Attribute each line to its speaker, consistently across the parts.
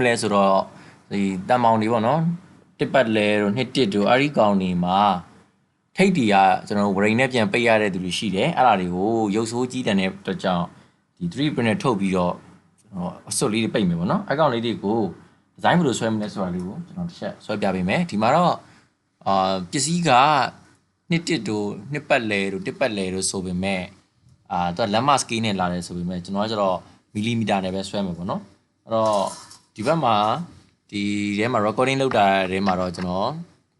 Speaker 1: မလဲဆိုတော့ဒီတန်မောင်တွေပေါ့နော်တစ်ပတ်လဲတို့နှစ်တစ်တို့အဲ့ဒီကောင်တွေမှာထိတ်တီကကျွန်တော်ဝရိန်နဲ့ပြန်ပိတ်ရတဲ့သူတွေရှိတယ်အဲ့ဒါတွေကိုရုပ်ဆိုးကြီးတန်တဲ့အတွက်ကြောင့်ဒီ 3 print နဲ့ထုတ်ပြီးတော့ကျွန်တော်အစွတ်လေးတွေပိတ်မယ်ပေါ့နော်အဲ့ကောင်လေးတွေကိုဒီဇိုင်းဘယ်လိုဆွဲမလဲဆိုတာလေးကိုကျွန်တော်တစ်ချက်ဆွဲပြပေးမယ်ဒီမှာတော့ပစ္စည်းကနှစ်တစ်တို့နှစ်ပတ်လဲတို့တစ်ပတ်လဲတို့ဆိုပေမဲ့သူကလမ်းမစကေးနဲ့လာတယ်ဆိုပေမဲ့ကျွန်တော်ကကျတော့မီလီမီတာနဲ့ပဲဆွဲမယ်ပေါ့နော်အဲ့တော့ဒီဘက်မှာဒီထဲမှာ recording လုပ်တာထဲမှာတော့ကျွန်တော်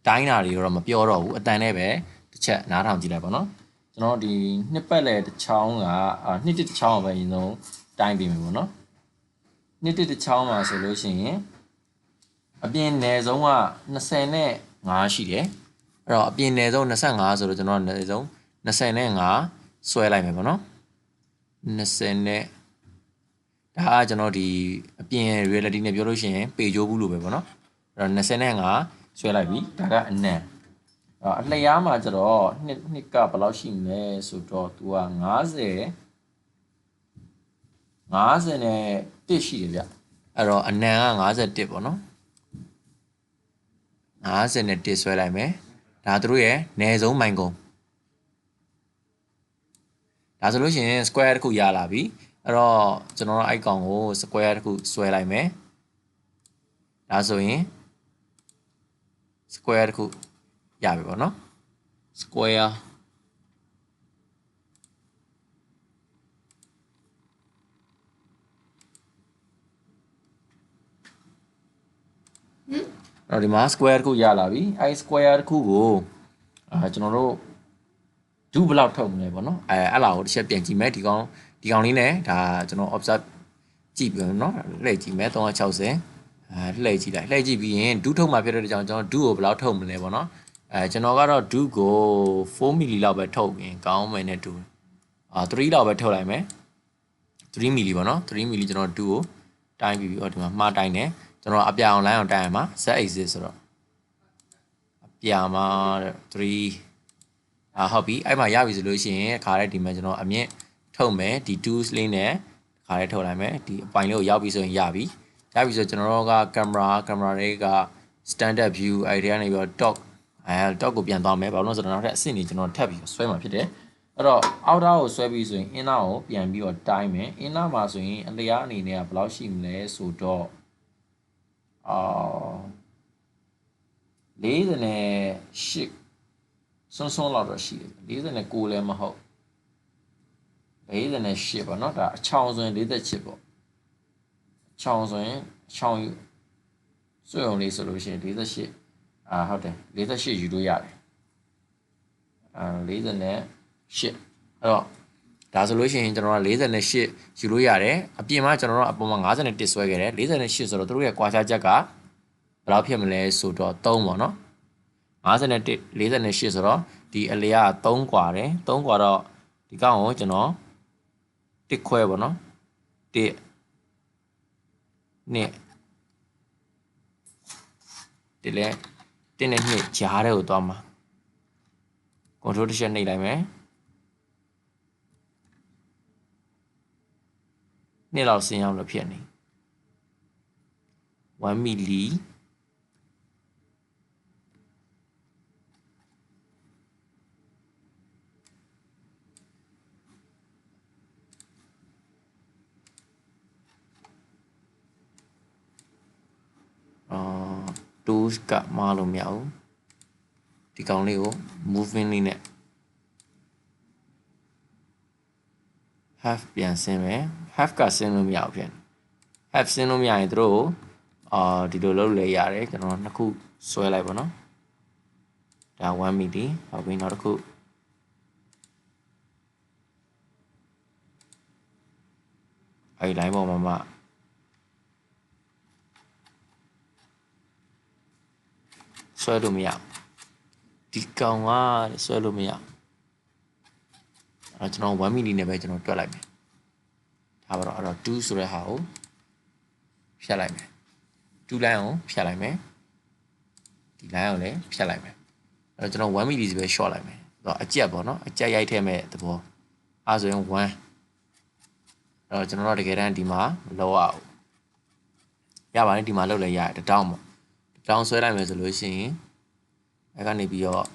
Speaker 1: တိုင်းတာတွေတော့မပြောတော့ဘူးအတန်နဲ့ပဲတစ်ချက်နားထောင်ကြည့်လိုက်ပါနော်ကျွန်တော်ဒီနှစ်ပတ်လဲတစ်ချောင်းကနှစ်တစ်ချောင်းပဲအရင်ဆုံးတိုင်းပေးမယ်ပေါ့နော်နှစ်တစ်ချောင်းမှာဆိုလို့ရှိရင်အပြင်နယ်ဆုံးက25ရှိတယ်အဲ့တော့အပြင်နယ်ဆုံး25ဆိုတော့ကျွန်တော်နယ်ဆုံး25ဆွဲလိုက်မယ်ပေါ့နော်20နဲ့ဒါကကျွန်တော်ဒီအပြင် reality နဲ့ပြောလို့ရှိရင်ပေကျိုးဘူးလို့ပဲပေါ့နော်အဲ့တော့25ဆွဲလိုက်ပြီဒါကအနံအလျားမှာကျတော့နှစ်ကဘယ်လောက်ရှိမလဲဆိုတော့ तू က50နဲ့1ရှိတယ်ဗျအဲ့တော့အနံက51ပေါ့နော်50နဲ့1ဆွဲလိုက်မယ်ဒါသူတို့ရဲ့နယ်ဆုံးမိုင်ကုန်ဒါဆိုလို့ရှိရင် square တစ်ခုရလာပြီအဲ့တော့ကျွန်တော်တို့အဲ့ကောင်ကို square တစ်ခုဆွဲလိုက်မယ်ဒါဆိုရင် square တစ်ခုရပြီပေါ့နော် square အဲ့တော့ဒီမှာ square တစ်ခုရလာပြီအဲ့ square တစ်ခုကိုကျွန်တော်တို့ဒူးဘလောက်ထုတ်မလဲပေါ့နော်အဲ့လာကိုတစ်ချက်ပြန်ကြည့်မယ်ဒီကောင်လေးနဲ့ဒါကျွန်တော် observe ကြည့်ပြန်နော်လှည့်ကြည့်မယ်360လှည့်ကြည့်လိုက်လှည့်ကြည့်ပြီးရင်ဒူးထုတ်မှာဖြစ်တဲ့ကြောင့်ကျွန်တော်ဒူးကိုဘလောက်ထုတ်မလဲပေါ့နော်ကျွန်တော်ကတော့ဒူးကို4 mili လောက်ပဲထုတ်ရင်ကောင်းမယ်နဲ့ဒူး3လောက်ပဲထုတ်လိုက်မယ်3 mili ပေါ့နော်3 mili ကျွန်တော်ဒူးကိုတိုင်းပြီးဒီမှာမှားတိုင်းတယ်ကျွန်တော်အပြာအောင်လိုင်းအောင်တိုင်းရမှာ z axis ဆိုတော့အပြာမှာ3ဟုတ်ပြီအဲ့မှာရပြီဆိုလို့ရှိရင်ခါတဲ့ဒီမှာကျွန်တော်အမြင့်ထုတ်မယ်ဒီ tools လေးနဲ့ခါတဲ့ထုတ်လိုက်မယ်ဒီအပိုင်လေးကိုရောက်ပြီဆိုရင်ရပြီဆိုကျွန်တော်တို့ကကင်မရာတွေက standard view အဲ့ဒီကနေပြီးတော့ top ကိုပြန်သွားမယ်ဘာလို့လဲဆိုတော့နောက်ထပ်အဆင့်ကြီးကျွန်တော်ထပ်ပြီးဆွဲမှာဖြစ်တယ်အဲ့တော့ outer ကိုဆွဲပြီးဆိုရင် inner ကိုပြန်ပြီးတော့တိုင်းမယ် inner မှာဆိုရင်အလျားအနေနဲ့ကဘယ်လောက်ရှိမလဲဆိုတော့48စွန်းလောက်တော့ရှိတယ်49လည်းမဟုတ်48ပေါ့နော်ဒါအချောင်ဆိုရင်48ပေါ့အချောင်ဆိုရင်စွဲုံလေးဆိုလို့ရှိရင်48ဟုတ်တယ်48ယူလို့ရတယ်48အဲ့တော့ဒါဆိုလို့ရှိရင်ကျွန်တော်က48ယူလို့ရတယ်အပြင်မှာကျွန်တော်တို့အပေါ်မှာ51ဆွဲခဲ့တယ်48ဆိုတော့တို့ရဲ့ကွာခြားချက်ကဘယ်လောက်ဖြစ်မလဲဆိုတော့3ပေါ့နော်51 48ဆိုတော့ဒီအလျား3กว่าတယ်3กว่าတော့ဒီကောင်ကိုကျွန်တော်1ခွဲပေါ့နော်1နဲ့ဒီလဲ1နဲ့2ဂျားတဲ့ကိုသွားမှာ control တစ်ချက်နှိပ်လိုက်မယ်2လောက်ဆင်းအောင်လို့ဖြစ်နေ1 mili tools ကမှားလို့မရဘူးဒီကောင်လေးကို moving လေးနဲ့ half ပြန်ဆင်းမယ် half ကဆင်းလို့မရဘူးဖြစ်နေ half ဆင်းလို့မရရင်တို့ဒီလိုလုပ်လဲရတယ်ကျွန်တော်နှစ်ခုဆွဲလိုက်ပါနော်ဒါ1 mili ဟုတ်ပြီနောက်တစ်ခုအဲ့ line ပေါ်မှာဆွဲလို့မရဒီကောင်ကဆွဲလို့မရအဲ့ကျွန်တော်1 mili နဲ့ပဲကျွန်တော်တွက်လိုက်မယ်ဒါပါတော့အဲ့တော့2ဆိုတဲ့ဟာကိုဖြတ်လိုက်မယ်2 line ကိုဖြတ်လိုက်မယ်ဒီ line ကိုလည်းဖြတ်လိုက်မယ်အဲ့တော့ကျွန်တော်1 mili စီပဲ short လိုက်မယ်အကျက်ပေါ့နော်အကျက်ရိုက်ထည့်မဲ့သဘောအဲ့ဆိုရင်1အဲ့တော့ကျွန်တော်တို့တကယ်တမ်းဒီမှာမလောက်အောင် ရပါတယ်ဒီမှာလောက်လဲရတယ်တစ်တောင်းပေါ့တစ်တောင်းဆွဲလိုက်မယ်ဆိုလို့ရှိရင်အဲ့ကနေပြီးတော့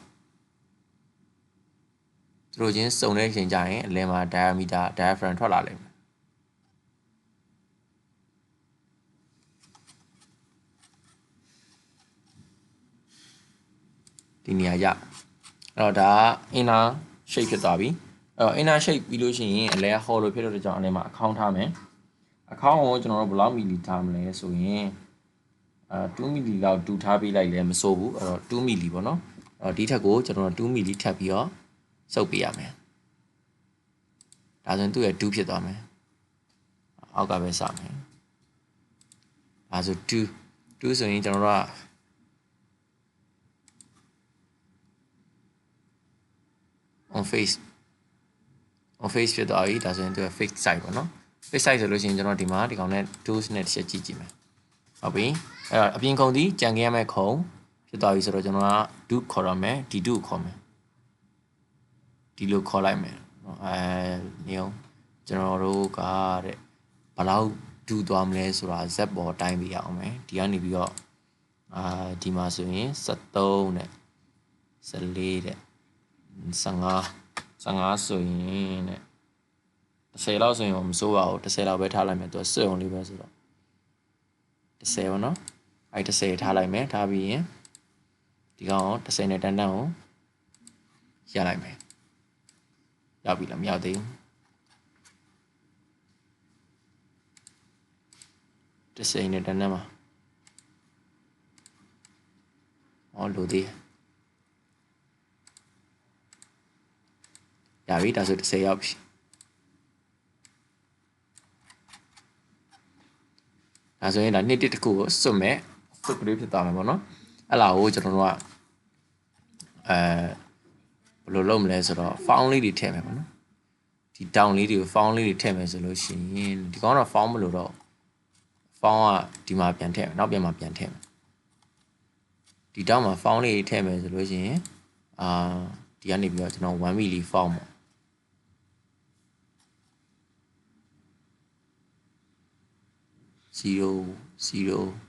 Speaker 1: သူတို့ချင်းစုံတဲ့အချိန်ကျရင်အလယ်မှာ diameter diaphragm ထွက်လာလိမ့်မယ်ဒီနေရာရအဲ့တော့ဒါက inner shape ဖြစ်သွားပြီအဲ့တော့ inner shape ပြီးလို့ရှိရင်အလဲ hollow ဖြစ်တဲ့ကြောင့်အလဲမှာအခေါင်းထားမယ်အခေါင်းကိုကျွန်တော်တို့ဘယ်လောက်မီလီထားမလဲဆိုရင်2မီလီလောက်တူထားပေးလိုက်လဲမစိုးဘူးအဲ့တော့2မီလီပေါ့နော်အဲ့တော့ဒီထက်ကိုကျွန်တော်တို့2မီလီထပ်ပြီးတော့စုပ်ပေးရမယ်ဒါဆိုရင်သူ့ရဲ့2ဖြစ်သွားမယ်အောက်ကပဲစမယ်ဒါဆို2ဆိုရင်ကျွန်တော်တို့ကon face ဖြစ်သွားပြီဒါဆိုရင်သူက fixed size ပေါ့နော် fixed size ဆိုလို့ရှိရင်ကျွန်တော်ဒီမှာဒီကောင်နဲ့ tools နဲ့တစ်ချက်ကြည့်ကြည့်မယ်ဟုတ်ပြီအဲ့တော့အပြင်ခုံဒီကြံခဲ့ရမယ့်ခုံဖြစ်သွားပြီဆိုတော့ကျွန်တော်က do ခေါ်ရမယ်ဒီ do ခေါ်မယ်ဒီလိုခေါ်လိုက်မယ်နေအောင်ကျွန်တော်တို့ကတဲ့ဘယ်လောက် do သွားမလဲဆိုတာ z ပေါ်တိုင်းပြရအောင်မယ်ဒီကနေပြီးတော့ဒီမှာဆိုရင်73နဲ့14တဲ့15ဆိုရင်တဲ့10လောက်ဆိုရင်မစိုးပါဘူး10လောက်ပဲထားလိုက်မယ်သူကစွတ်အောင်လေးပဲဆိုတော့10ပေါ့နော်အဲ့10ထားလိုက်မယ်ထားပြီးရင်ဒီကောင်10နဲ့တန်းတန်းကိုရလိုက်မယ်ရောက်ပြီလားမရောက်သေးဘူး10နဲ့တန်းတန်းမှာဟောလို့သေးရပြီဒါဆို10ရောက်ပြီဒါဆိုရင်ဒါနှစ်တစ်ခုကိုစွတ်မဲ့စွတ်ကလေးဖြစ်သွားမှာပေါ့နော်အဲ့လာကိုကျွန်တော်တို့ကဘယ်လိုလုပ်မလဲဆိုတော့ found လေးတွေထည့်မယ်ပေါ့နော်ဒီ down လေးတွေကို found လေးတွေထည့်မယ်ဆိုလို့ရှိရင်ဒီကောင်တော့ found မလို့တော့ found ကဒီမှာပြန်ထည့်မယ်နောက်ပြန်မှာပြန်ထည့်မယ်ဒီတောက်မှာ found လေးထည့်မယ်ဆိုလို့ရှိရင်ဒီကနေပြီးတော့ကျွန်တော်1 milli found ပေါ့0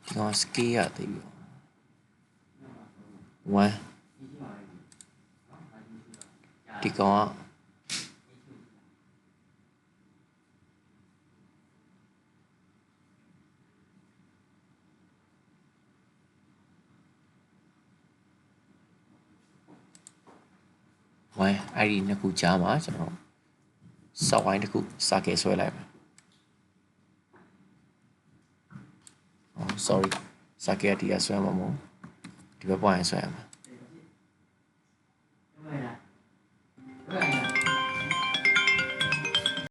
Speaker 1: ဒီကောင် scale ရသေးပြီ1ဒီကောင်ကအဲ့ဒီနှစ်ခုကြားမှာကျွန်တော်စောက်ဝိုင်းတစ်ခုစကဲဆွဲလိုက်မယ်sorry စကဲတီးရဆွဲမှာမဟုတ်ဒီဘက်ပွားရင်ဆွဲရမှာ